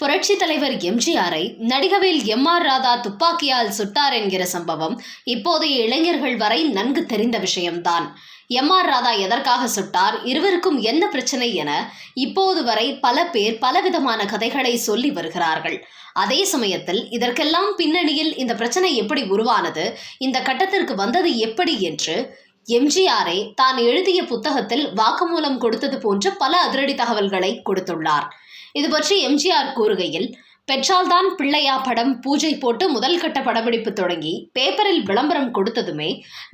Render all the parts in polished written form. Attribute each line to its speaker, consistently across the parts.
Speaker 1: புரட்சி தலைவர் எம்ஜிஆரை நடிகவேல் எம்.ஆர். ராதா துப்பாக்கியால் சுட்டார் என்கிற சம்பவம் இப்போதைய இளைஞர்கள் வரை நன்கு தெரிந்த விஷயம்தான். எம்.ஆர். ராதா எதற்காக சுட்டார், இருவருக்கும் என்ன பிரச்சனை என இப்போது வரை பல பேர் பலவிதமான கதைகளை சொல்லி வருகிறார்கள். அதே சமயத்தில் இதற்கெல்லாம் பின்னணியில் இந்த பிரச்சனை எப்படி உருவானது, இந்த கட்டத்திற்கு வந்தது எப்படி என்று எம்ஜிஆரை தான் எழுதிய புத்தகத்தில் வாக்குமூலம் கொடுத்தது போன்ற பல அதிரடி தகவல்களை கொடுத்துள்ளார். இது பற்றி எம்ஜிஆர் கூறுகையில், பெற்றால்தான் பிள்ளையா படம் பூஜை போட்டு முதல் கட்ட படப்பிடிப்பு தொடங்கி பேப்பரில் விளம்பரம் கொடுத்ததுமே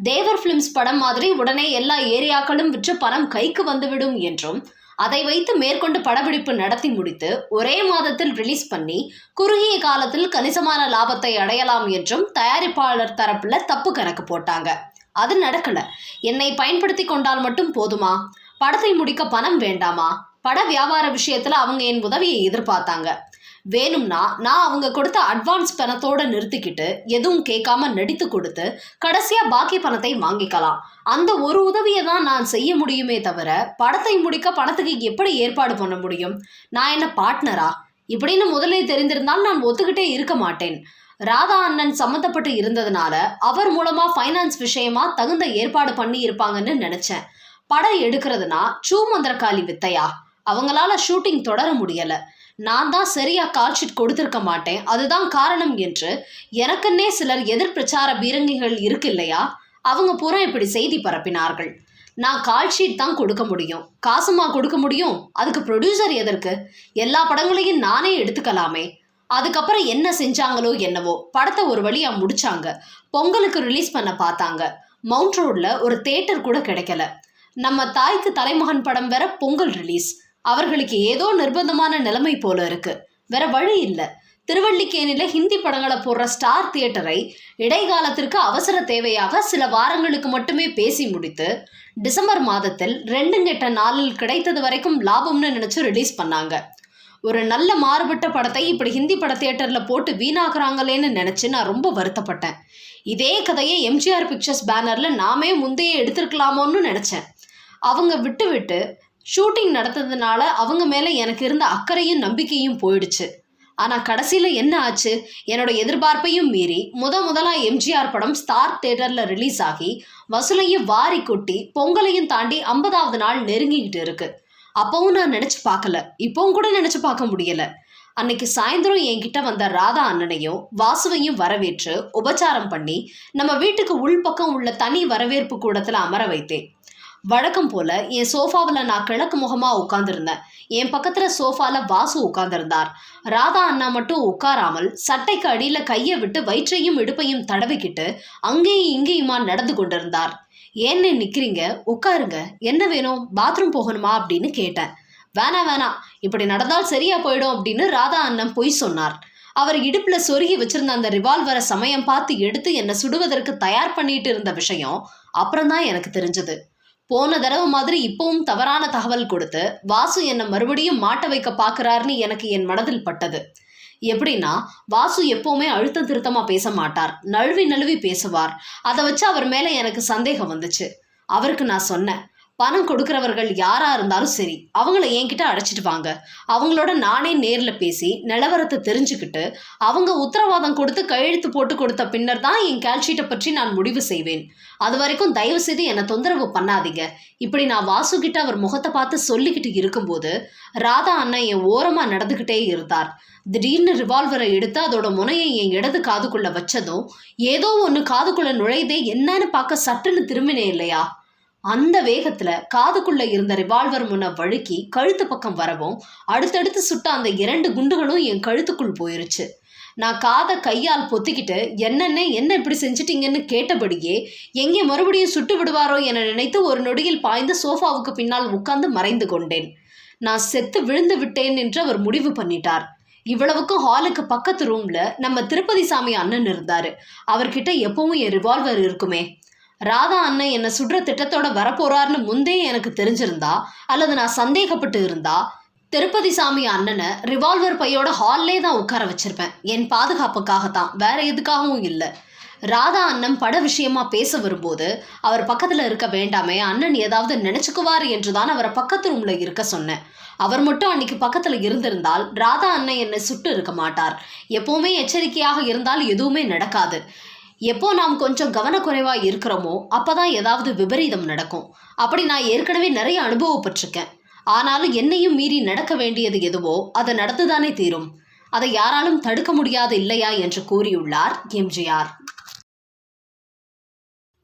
Speaker 1: தேவர் பிலிம்ஸ் படம் மாதிரி உடனே எல்லா ஏரியாக்களும் விற்று பணம் கைக்கு வந்துவிடும் என்றும், அதை வைத்து மேற்கொண்டு படப்பிடிப்பு நடத்தி முடித்து ஒரே மாதத்தில் ரிலீஸ் பண்ணி குறுகிய காலத்தில் கணிசமான லாபத்தை அடையலாம் என்றும் தயாரிப்பாளர் தரப்புல தப்பு கணக்கு போட்டாங்க. அது நடக்கல. என்னை பயன்படுத்தி கொண்டால் மட்டும் போதுமா, படத்தை முடிக்க பணம் வேண்டாமா, பட வியாபார விஷயத்துல அவங்க என் உதவியை எதிர்பார்த்தாங்க. வேணும்னா நான் அவங்க கொடுத்த அட்வான்ஸ் பணத்தோட நிறுத்திக்கிட்டு எதுவும் கேட்காம நடித்து கொடுத்து கடைசியா பாக்கி பணத்தை வாங்கிக்கலாம். அந்த ஒரு உதவியை தான் நான் செய்ய முடியுமே தவிர படத்தை முடிக்க பணத்துக்கு எப்படி ஏற்பாடு பண்ண முடியும்? நான் என்ன பார்ட்னரா? இப்படின்னு முதலே தெரிந்திருந்தால் நான் ஒத்துக்கிட்டே இருக்க மாட்டேன். ராதா அண்ணன் சம்மந்தப்பட்டு இருந்ததுனால அவர் மூலமா ஃபைனான்ஸ் விஷயமா தகுந்த ஏற்பாடு பண்ணி இருப்பாங்கன்னு நினைச்சேன். படம் எடுக்கிறதுனா மந்திரக்காளி வித்தையா? அவங்களால ஷூட்டிங் தொடர முடியல. நான் தான் சரியா கால்ஷீட் கொடுத்திருக்க மாட்டேன், அதுதான் காரணம் என்று எனக்குன்னே சிலர் எதிர்பிரச்சார பீரங்கிகள் இருக்கு இல்லையா, அவங்க பூரா இப்படி செய்தி பரப்பினார்கள். நான் கால்ஷீட் தான் கொடுக்க முடியும், காசுமா கொடுக்க முடியும்? அதுக்கு ப்ரொடியூசர் எதற்கு? எல்லா படங்களையும் நானே எடுத்துக்கலாமே. அதுக்கப்புறம் என்ன செஞ்சாங்களோ என்னவோ, படத்தை ஒரு வழியா முடிச்சாங்க. பொங்கலுக்கு ரிலீஸ் பண்ண பார்த்தாங்க. மவுண்ட் ரோட்ல ஒரு தியேட்டர் கூட கிடைக்கல. நம்ம தாய்க்கு தலைமகன் படம் வேற பொங்கல் ரிலீஸ். அவர்களுக்கு ஏதோ நிர்பந்தமான நிலைமை போல இருக்கு. வேற வழி இல்லை. திருவல்லிக்கேணியில ஹிந்தி படங்களை போடுற ஸ்டார் தியேட்டரை இடைக்காலத்திற்கு அவசர தேவையாக சில வாரங்களுக்கு மட்டுமே பேசி முடித்து டிசம்பர் மாதத்தில் 2 கெட்ட நாளில் கிடைத்தது வரைக்கும் லாபம்னு நினைச்சு ரிலீஸ் பண்ணாங்க. ஒரு நல்ல மாறுபட்ட படத்தை இப்படி ஹிந்தி பட தியேட்டர்ல போட்டு வீணாக்குறாங்களேன்னு நினைச்சு நான் ரொம்ப வருத்தப்பட்டேன். இதே கதையை எம்ஜிஆர் பிக்சர்ஸ் பேனர்ல நாமே முந்தைய எடுத்திருக்கலாமோன்னு நினைச்சேன். அவங்க விட்டு ஷூட்டிங் நடத்ததுனால அவங்க மேல எனக்கு இருந்த அக்கறையும் நம்பிக்கையும் போயிடுச்சு. ஆனா கடைசியில என்ன ஆச்சு? என்னோட எதிர்பார்ப்பையும் மீறி முதலா எம்ஜிஆர் படம் ஸ்டார் தியேட்டர்ல ரிலீஸ் ஆகி வசூலையும் வாரி கொட்டி பொங்கலையும் தாண்டி 50வது நாள் நெருங்கிக்கிட்டு இருக்கு. அப்பவும் நான் நினைச்சு பார்க்கல, இப்பவும் கூட நினைச்சு பார்க்க முடியல. அன்னைக்கு சாயந்தரம் என்கிட்ட வந்த ராதா அண்ணனையும் வாசுவையும் வரவேற்று உபச்சாரம் பண்ணி நம்ம வீட்டுக்கு உள்பக்கம் உள்ள தனி வரவேற்பு கூடத்துல அமர வைத்தேன். வழக்கம் போல என் சோஃபாவில் நான் கிழக்கு முகமா உட்கார்ந்துருந்தேன். என் பக்கத்துல சோஃபால வாசு உட்கார்ந்திருந்தார். ராதா அண்ணா மட்டும் உட்காராமல் சட்டைக்கு அடியில கையை விட்டு வயிற்றையும் இடுப்பையும் தடவிக்கிட்டு அங்கேயும் இங்கேயுமா நடந்து கொண்டிருந்தார். ஏன்னு நிக்கிறீங்க, உட்காருங்க, என்ன வேணும், பாத்ரூம் போகணுமா அப்படின்னு கேட்டேன். வேணாம், இப்படி நடந்தால் சரியா போயிடும் அப்படின்னு ராதா அண்ணன் பொய் சொன்னார். அவர் இடுப்புல சொருகி வச்சிருந்த அந்த ரிவால்வரை சமயம் பார்த்து எடுத்து என்னை சுடுவதற்கு தயார் பண்ணிட்டு இருந்த விஷயம் அப்புறம்தான் எனக்கு தெரிஞ்சது. போன தடவை மாதிரி இப்பவும் தவறான தகவல் கொடுத்து வாசு என்னை மறுபடியும் மாட்ட வைக்க பார்க்கிறாருன்னு எனக்கு என் மனதில் பட்டது. எப்படின்னா, வாசு எப்பவுமே அழுத்த திருத்தமா பேச மாட்டார், நழுவி பேசுவார். அதை வச்சு அவர் மேல எனக்கு சந்தேகம் வந்துச்சு. அவருக்கு நான் சொன்னேன், பணம் கொடுக்கிறவர்கள் யாரா இருந்தாலும் சரி, அவங்கள என்கிட்ட அழைச்சிட்டு வாங்க. அவங்களோட நானே நேர்ல பேசி நிலவரத்தை தெரிஞ்சுக்கிட்டு அவங்க உத்தரவாதம் கொடுத்து கையெழுத்து போட்டு கொடுத்த பின்னர் தான் என் கால்ஷீட்டை பற்றி நான் முடிவு செய்வேன். அது வரைக்கும் தயவு செய்து என்னை தொந்தரவு பண்ணாதீங்க. இப்படி நான் வாசு கிட்ட அவர் முகத்தை பார்த்து சொல்லிக்கிட்டு இருக்கும்போது ராதா அண்ணன் என் ஓரமா நடந்துகிட்டே இருந்தார். திடீர்னு ரிவால்வரை எடுத்து அதோட முனையை என் இடது காதுக்குள்ள வச்சதும் ஏதோ ஒன்று காதுக்குள்ள நுழைதே, என்னன்னு பார்க்க சட்டுன்னு திரும்பினே இல்லையா? அந்த வேகத்துல காதுக்குள்ள இருந்த ரிவால்வர் முன்ன வழுக்கி கழுத்து பக்கம் வரவும் அடுத்தடுத்து சுட்ட அந்த 2 குண்டுகளும் என் கழுத்துக்குள் போயிருச்சு. நான் காதை கையால் பொத்திக்கிட்டு என்ன இப்படி செஞ்சிட்டீங்கன்னு கேட்டபடியே எங்கே மறுபடியும் சுட்டு விடுவாரோ என நினைத்து ஒரு நொடியில் பாய்ந்து சோஃபாவுக்கு பின்னால் உட்கார்ந்து மறைந்து கொண்டேன். நான் செத்து விழுந்து விட்டேன் என்று அவர் முடிவு பண்ணிட்டார். இவ்வளவுக்கும் ஹாலுக்கு பக்கத்து ரூம்ல நம்ம திருப்பதி சாமி அண்ணன் இருந்தாரு. அவர்கிட்ட எப்பவும் என் ரிவால்வர் இருக்குமே. ராதா அண்ணன் என்னை சுடுற திட்டத்தோட வரப்போறாருன்னு முந்தே எனக்கு தெரிஞ்சிருந்தா அல்லது நான் சந்தேகப்பட்டு இருந்தா திருப்பதி சாமி அண்ணனை ரிவால்வர் பையோட ஹால்லே தான் உட்கார வச்சிருப்பேன். என் பாதுகாப்புக்காகத்தான், வேற எதுக்காகவும் இல்லை. ராதா அண்ணன் பட விஷயமா பேச வரும்போது அவர் பக்கத்துல இருக்க வேண்டாமே, அண்ணன் ஏதாவது நினைச்சுக்குவார் என்றுதான் அவரை பக்கத்து ரூம்ல இருக்க சொன்னேன். அவர் மட்டும் அன்னைக்கு பக்கத்துல இருந்திருந்தால் ராதா அண்ணன் என்னை சுட்டு இருக்க மாட்டார். எப்பவுமே எச்சரிக்கையாக இருந்தால் எதுவுமே நடக்காது. எப்போ நாம் கொஞ்சம் கவனக்குறைவா இருக்கிறோமோ அப்பதான் ஏதாவது விபரீதம் நடக்கும். அப்படி நான் ஏற்கனவே நிறைய அனுபவப்பட்டிருக்கேன். ஆனாலும் என்னையும் மீறி நடக்க வேண்டியது எதுவோ அதை நடந்துதானே தீரும். அதை யாராலும் தடுக்க முடியாது இல்லையா என்று கூறியுள்ளார் எம்ஜிஆர்.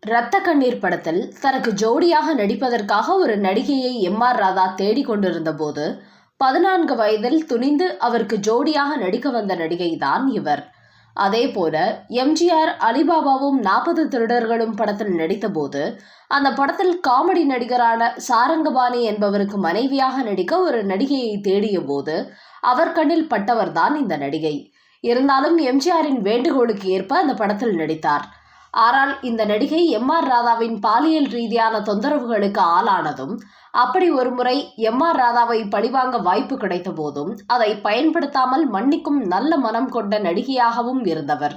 Speaker 1: இரத்த கண்ணீர் படத்தில் தனக்கு ஜோடியாக நடிப்பதற்காக ஒரு நடிகையை எம்.ஆர். ராதா தேடிக்கொண்டிருந்த போது 14 வயதில் துணிந்து அவருக்கு ஜோடியாக நடிக்க வந்த நடிகைதான் இவர். அதேபோல எம்ஜிஆர் அலிபாபாவும் 40 திருடர்களும் படத்தில் நடித்தபோது அந்த படத்தில் காமெடி நடிகரான சாரங்கபாணி என்பவருக்கு மனைவியாக நடிக்க ஒரு நடிகையை தேடிய போது அவர் கண்ணில் பட்டவர்தான் இந்த நடிகை. இருந்தாலும் எம்ஜிஆரின் வேண்டுகோளுக்கு ஏற்ப அந்த படத்தில் நடித்தார். ஆனால் இந்த நடிகை எம்.ஆர். ராதாவின் பாலியல் ரீதியான தொந்தரவுகளுக்கு ஆளானதும், அப்படி ஒரு முறை எம்.ஆர். ராதாவை பழிவாங்க வாய்ப்பு கிடைத்த போதும் அதை பயன்படுத்தாமல் மன்னிக்கும் நல்ல மனம் கொண்ட நடிகையாகவும் இருந்தவர்.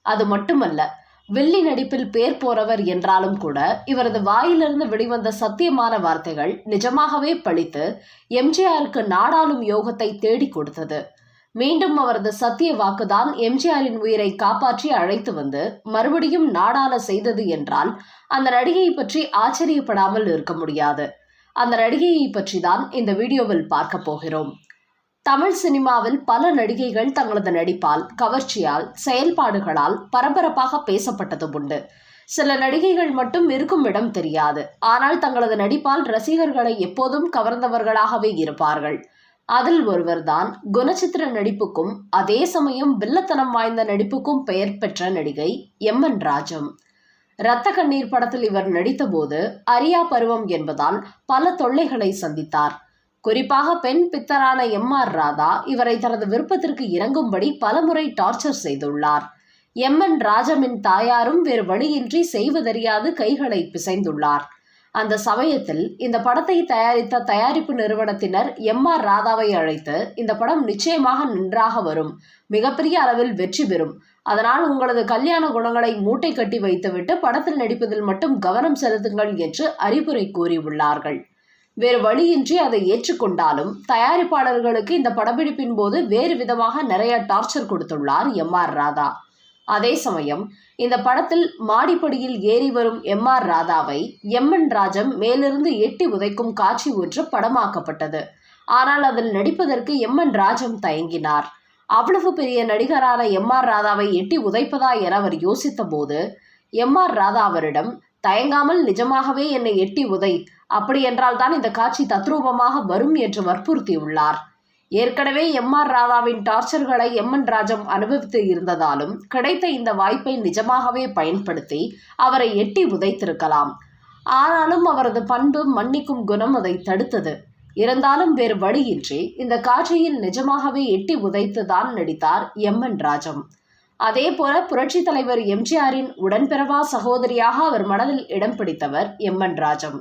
Speaker 1: அது மட்டுமல்ல, வில்லி நடிப்பில் பேர் போறவர் என்றாலும் கூட இவரது வாயிலிருந்து வெளிவந்த சத்தியமான வார்த்தைகள் நிஜமாகவே பழித்து எம்ஜிஆருக்கு நாடாளும் யோகத்தை தேடி கொடுத்தது. மீண்டும் அவரது சத்திய வாக்குதான் எம்ஜிஆரின் உயிரை காப்பாற்றி அழைத்து வந்து மறுபடியும் நாடாள செய்தது என்றால் அந்த நடிகையை பற்றி ஆச்சரியப்படாமல் இருக்க முடியாது. அந்த நடிகையை பற்றி தான் இந்த வீடியோவில் பார்க்க போகிறோம். தமிழ் சினிமாவில் பல நடிகைகள் தங்களது நடிப்பால், கவர்ச்சியால், செயல்பாடுகளால் பரபரப்பாக பேசப்பட்டது உண்டு. சில நடிகைகள் மட்டும் இருக்கும் இடம் தெரியாது. ஆனால் தங்களது நடிப்பால் ரசிகர்களை எப்போதும் கவர்ந்தவர்களாகவே இருப்பார்கள். அதில் ஒருவர்தான் குணச்சித்திர நடிப்புக்கும் அதே சமயம் வில்லத்தனம் வாய்ந்த நடிப்புக்கும் பெயர் பெற்ற நடிகை எம்.என். ராஜம். இரத்த கண்ணீர் படத்தில் இவர் நடித்தபோது அரியா பருவம் என்பதால் பல தொல்லைகளை சந்தித்தார். குறிப்பாக பெண் பித்தரான எம்.ஆர். ராதா இவரை தனது விருப்பத்திற்கு இறங்கும்படி பலமுறை டார்ச்சர் செய்துள்ளார். எம்.என். ராஜமின் தாயாரும் வேறு வழியின்றி செய்வதறியாது கைகளை பிசைந்துள்ளார். அந்த சமயத்தில் இந்த படத்தை தயாரித்த தயாரிப்பு நிறுவனத்தினர் எம்.ஆர். ராதாவை அழைத்து, இந்த படம் நிச்சயமாக நன்றாக வரும், மிகப்பெரிய அளவில் வெற்றி பெறும், அதனால் உங்களது கல்யாண குணங்களை மூட்டை கட்டி வைத்துவிட்டு படத்தில் நடிப்பதில் மட்டும் கவனம் செலுத்துங்கள் என்று அறிவுரை கூறியுள்ளார்கள். வேறு வழியின்றி அதை ஏற்றுக்கொண்டாலும் தயாரிப்பாளர்களுக்கு இந்த படப்பிடிப்பின் போது வேறு விதமாக நிறைய டார்ச்சர் கொடுத்துள்ளார் எம்.ஆர். ராதா. அதே சமயம் இந்த படத்தில் மாடிப்படியில் ஏறி வரும் எம்.ஆர். ராதாவை எம்.என். ராஜம் மேலிருந்து எட்டி உதைக்கும் காட்சி ஒன்று படமாக்கப்பட்டது. ஆனால் அதில் நடிப்பதற்கு எம்.என். ராஜம் தயங்கினார். அவ்வளவு பெரிய நடிகரான எம்.ஆர். ராதாவை எட்டி உதைப்பதா என அவர் யோசித்த போது எம்.ஆர். ராதா அவரிடம், தயங்காமல் நிஜமாகவே என்னை எட்டி உதை, அப்படி என்றால் தான் இந்த காட்சி தத்ரூபமாக வரும் என்று வற்புறுத்தியுள்ளார். ஏற்கனவே எம்.ஆர். ராதாவின் டார்ச்சர்களை எம்.என். ராஜம் அனுபவித்து இருந்ததாலும் கிடைத்த இந்த வாய்ப்பை நிஜமாகவே பயன்படுத்தி அவரை எட்டி உதைத்திருக்கலாம். ஆனாலும் அவரது பண்பு, மன்னிக்கும் குணம் அதை தடுத்தது. இருந்தாலும் வேறு வழியின்றி இந்த காட்சியில் நிஜமாகவே எட்டி உதைத்துதான் நடித்தார் எம்.என். ராஜம். அதே போல புரட்சி தலைவர் எம்ஜிஆரின் உடன்பிறவா சகோதரியாக அவர் மனதில் இடம் பிடித்தவர் எம்.என். ராஜம்.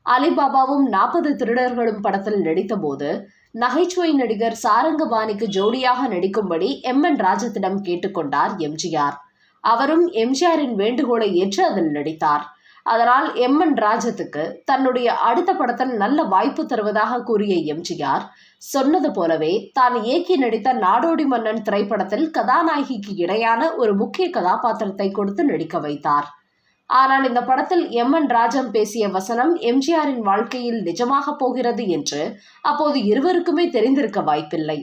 Speaker 1: அலிபாபாவும் 40 திருடர்களும் படத்தில் நடித்தபோது நகைச்சுவை நடிகர் சாரங்கபாணிக்கு ஜோடியாக நடிக்கும்படி எம்.என். ராஜத்திடம் கேட்டுக்கொண்டார் எம்ஜிஆர். அவரும் எம்ஜிஆரின் வேண்டுகோளை ஏற்று அதில் நடித்தார். அதனால் எம்.என். ராஜத்துக்கு தன்னுடைய அடுத்த படத்தில் நல்ல வாய்ப்பு தருவதாக கூறிய எம்ஜிஆர் சொன்னது போலவே தான் இயக்கி நடித்த நாடோடி மன்னன் திரைப்படத்தில் கதாநாயகிக்கு இணையான ஒரு முக்கிய கதாபாத்திரத்தை கொடுத்து நடிக்க வைத்தார். ஆனால் இந்த படத்தில் எம்.என். ராஜம் பேசிய வசனம் எம்ஜிஆரின் வாழ்க்கையில் நிஜமாக போகிறது என்று அப்போது இருவருக்குமே தெரிந்திருக்க வாய்ப்பில்லை.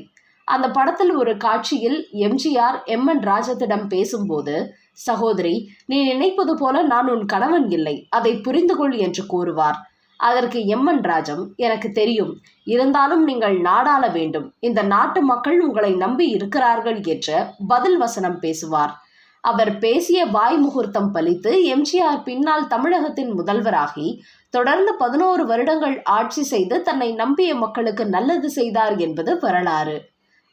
Speaker 1: அந்த படத்தில் ஒரு காட்சியில் எம்ஜிஆர் எம்.என். ராஜத்திடம் பேசும்போது, சகோதரி, நீ நினைப்பது போல நான் உன் கணவன் இல்லை, அதை புரிந்து கொள் என்று கூறுவார். அதற்கு எம்.என். ராஜம், எனக்கு தெரியும், இருந்தாலும் நீங்கள் நாடாள வேண்டும், இந்த நாட்டு மக்கள் உங்களை நம்பி இருக்கிறார்கள் என்று பதில் வசனம் பேசுவார். அவர் பேசிய வாய் முகூர்த்தம் பலித்து எம்ஜிஆர் பின்னால் தமிழகத்தின் முதல்வராகி தொடர்ந்து 11 வருடங்கள் ஆட்சி செய்து தன்னை நம்பிய மக்களுக்கு நல்லது செய்தார் என்பது வரலாறு.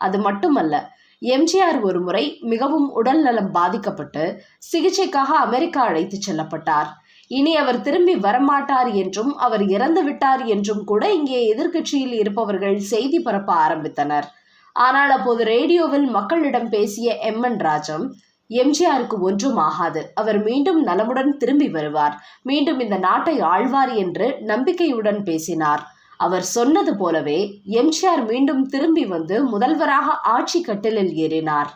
Speaker 1: அது மட்டுமல்ல, எம்ஜிஆர் ஒரு முறை மிகவும் உடல் நலம் பாதிக்கப்பட்டு சிகிச்சைக்காக அமெரிக்கா அழைத்துச் செல்லப்பட்டார். இனி அவர் திரும்பி வரமாட்டார் என்றும் அவர் இறந்து விட்டார் என்றும் கூட இங்கே எதிர்க்கட்சியில் இருப்பவர்கள் செய்தி பரப்ப ஆரம்பித்தனர். ஆனால் அப்போது ரேடியோவில் மக்களிடம் பேசிய எம்.என். ராஜம், எம்ஜிஆருக்கு ஒன்றும் ஆகாது, அவர் மீண்டும் நலமுடன் திரும்பி வருவார், மீண்டும் இந்த நாட்டை ஆழ்வார் என்று நம்பிக்கையுடன் பேசினார். அவர் சொன்னது போலவே எம்ஜிஆர் மீண்டும் திரும்பி வந்து முதல்வராக ஆட்சி கட்டிலில் ஏறினார்.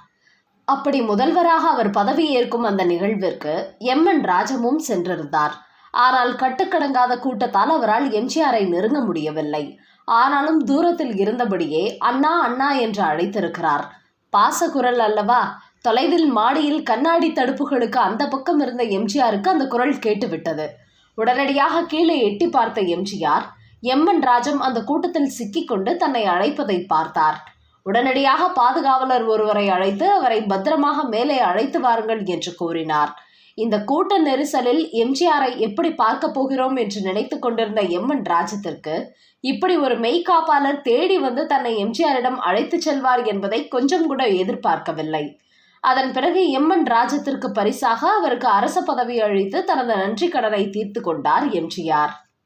Speaker 1: அப்படி முதல்வராக அவர் பதவி ஏற்கும் அந்த நிகழ்விற்கு எம்.என். ராஜமும் சென்றிருந்தார். ஆனால் கட்டுக்கடங்காத கூட்டத்தால் அவரால் எம்ஜிஆரை நெருங்க முடியவில்லை. ஆனாலும் தூரத்தில் இருந்தபடியே அண்ணா அண்ணா என்று அழைத்திருக்கிறார். பாசக்குரல் அல்லவா? தொலைவில் மாடியில் கண்ணாடி தடுப்புகளுக்கு அந்த பக்கம் இருந்த எம்ஜிஆருக்கு அந்த குரல் கேட்டுவிட்டது. உடனடியாக கீழே எட்டி பார்த்த எம்ஜிஆர் எம்.என். ராஜம் அந்த கூட்டத்தில் சிக்கிக்கொண்டு தன்னை அழைப்பதை பார்த்தார். உடனடியாக பாதுகாவலர் ஒருவரை அழைத்து அவரை பத்திரமாக மேலே அழைத்து வாருங்கள் என்று கூறினார். இந்த கூட்ட நெரிசலில் எம்ஜிஆரை எப்படி பார்க்க போகிறோம் என்று நினைத்து கொண்டிருந்த எம்.என். ராஜத்திற்கு இப்படி ஒரு மெய்காப்பாளர் தேடி வந்து தன்னை எம்ஜிஆரிடம் அழைத்து செல்வார் என்பதை கொஞ்சம் கூட எதிர்பார்க்கவில்லை. அதன் பிறகு எம்.என். ராஜத்திற்கு பரிசாக அவருக்கு அரச பதவி அளித்து தனது நன்றி கடனை தீர்த்து கொண்டார் எம்ஜிஆர்.